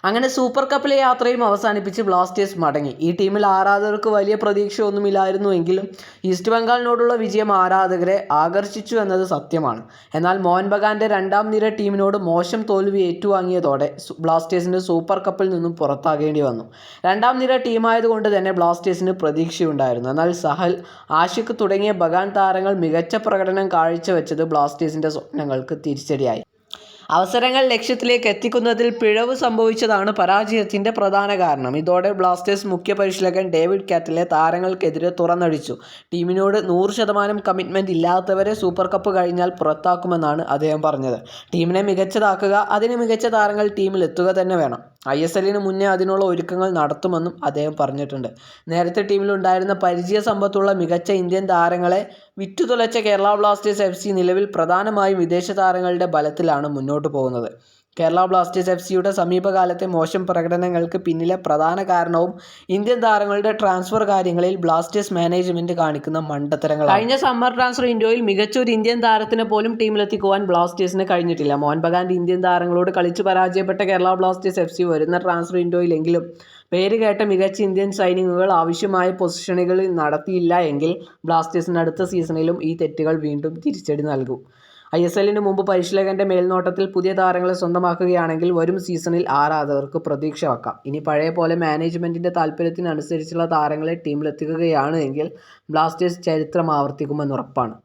അങ്ങനെ സൂപ്പർ കപ്പിലെ യാത്രയും അവസാനിപ്പിച്ച് ബ്ലാസ്റ്റേഴ്സ് മടങ്ങി. ഈ ടീമിൽ ആരാധകർക്ക് വലിയ പ്രതീക്ഷയൊന്നുമില്ലായിരുന്നുവെങ്കിലും ഈസ്റ്റ് ബംഗാളിനോടുള്ള വിജയം ആരാധകരെ ആകർഷിച്ചു എന്നത് സത്യമാണ്. എന്നാൽ മോഹൻ ബഗാന്റെ രണ്ടാം നിര ടീമിനോട് മോശം തോൽവി ഏറ്റുവാങ്ങിയതോടെ ബ്ലാസ്റ്റേഴ്സിന് സൂപ്പർ കപ്പിൽ നിന്നും പുറത്താകേണ്ടി വന്നു. രണ്ടാം നിര ടീമായതുകൊണ്ട് തന്നെ ബ്ലാസ്റ്റേഴ്സിന് പ്രതീക്ഷയുണ്ടായിരുന്നു. എന്നാൽ സഹൽ, ആഷിഖ് തുടങ്ങിയ ബഗാൻ താരങ്ങൾ മികച്ച പ്രകടനം കാഴ്ചവെച്ചത് ബ്ലാസ്റ്റേഴ്സിന്റെ സ്വപ്നങ്ങൾക്ക് തിരിച്ചടിയായി. അവസരങ്ങൾ ലക്ഷ്യത്തിലേക്ക് എത്തിക്കുന്നതിൽ പിഴവ് സംഭവിച്ചതാണ് പരാജയത്തിന്റെ പ്രധാന കാരണം. ഇതോടെ ബ്ലാസ്റ്റേഴ്സ് മുഖ്യ പരിശീലകൻ ഡേവിഡ് കാറ്റലെ താരങ്ങൾക്കെതിരെ തുറന്നടിച്ചു. ടീമിനോട് 100% കമ്മിറ്റ്മെന്റ് ഇല്ലാത്തവരെ സൂപ്പർ കപ്പ് കഴിഞ്ഞാൽ പുറത്താക്കുമെന്നാണ് അദ്ദേഹം പറഞ്ഞത്. ടീമിനെ മികച്ചതാക്കുക, അതിന് മികച്ച താരങ്ങൾ ടീമിൽ എത്തുക തന്നെ വേണം. ISLന് മുന്നേ അതിനുള്ള ഒരുക്കങ്ങൾ നടത്തുമെന്നും അദ്ദേഹം പറഞ്ഞിട്ടുണ്ട്. നേരത്തെ ടീമിലുണ്ടായിരുന്ന പരിചയസമ്പത്തുള്ള മികച്ച ഇന്ത്യൻ താരങ്ങളെ വിറ്റുതുലച്ച കേരള ബ്ലാസ്റ്റേഴ്സ് FC നിലവിൽ പ്രധാനമായും വിദേശ താരങ്ങളുടെ ബലത്തിലാണ് മുന്നോട്ടു പോകുന്നത്. കേരള ബ്ലാസ്റ്റേഴ്സ് FCയുടെ സമീപകാലത്തെ മോശം പ്രകടനങ്ങൾക്ക് പിന്നിലെ പ്രധാന കാരണവും ഇന്ത്യൻ താരങ്ങളുടെ ട്രാൻസ്ഫർ കാര്യങ്ങളിൽ ബ്ലാസ്റ്റേഴ്സ് മാനേജ്മെന്റ് കാണിക്കുന്ന മണ്ടത്തരങ്ങളാണ്. കഴിഞ്ഞ സമ്മർ ട്രാൻസ്ഫർ വിൻഡോയിൽ മികച്ച ഒരു ഇന്ത്യൻ താരത്തിനെ പോലും ടീമിലെത്തിക്കുവാൻ ബ്ലാസ്റ്റേഴ്സിന് കഴിഞ്ഞിട്ടില്ല. മോഹൻ ബഗാന്റെ ഇന്ത്യൻ താരങ്ങളോട് കളിച്ചു പരാജയപ്പെട്ട കേരള ബ്ലാസ്റ്റേഴ്സ് FC വരുന്ന ട്രാൻസ്ഫർ വിൻഡോയിലെങ്കിലും പേരുകേട്ട മികച്ച ഇന്ത്യൻ സൈനിങ്ങുകൾ ആവശ്യമായ പൊസിഷനുകളിൽ നടത്തിയില്ല എങ്കിൽ ബ്ലാസ്റ്റേഴ്സിന് അടുത്ത സീസണിലും ഈ തെറ്റുകൾ വീണ്ടും തിരിച്ചടി നൽകും. ISLന് മുമ്പ് പരിശീലകന്റെ മേൽനോട്ടത്തിൽ പുതിയ താരങ്ങളെ സ്വന്തമാക്കുകയാണെങ്കിൽ വരും സീസണിൽ ആരാധകർക്ക് പ്രതീക്ഷ വെക്കാം. ഇനി പഴയ പോലെ മാനേജ്മെന്റിന്റെ താൽപര്യത്തിനനുസരിച്ചുള്ള താരങ്ങളെ ടീമിലെത്തിക്കുകയാണ് എങ്കിൽ ബ്ലാസ്റ്റേഴ്സ് ചരിത്രം ആവർത്തിക്കുമെന്നുറപ്പാണ്.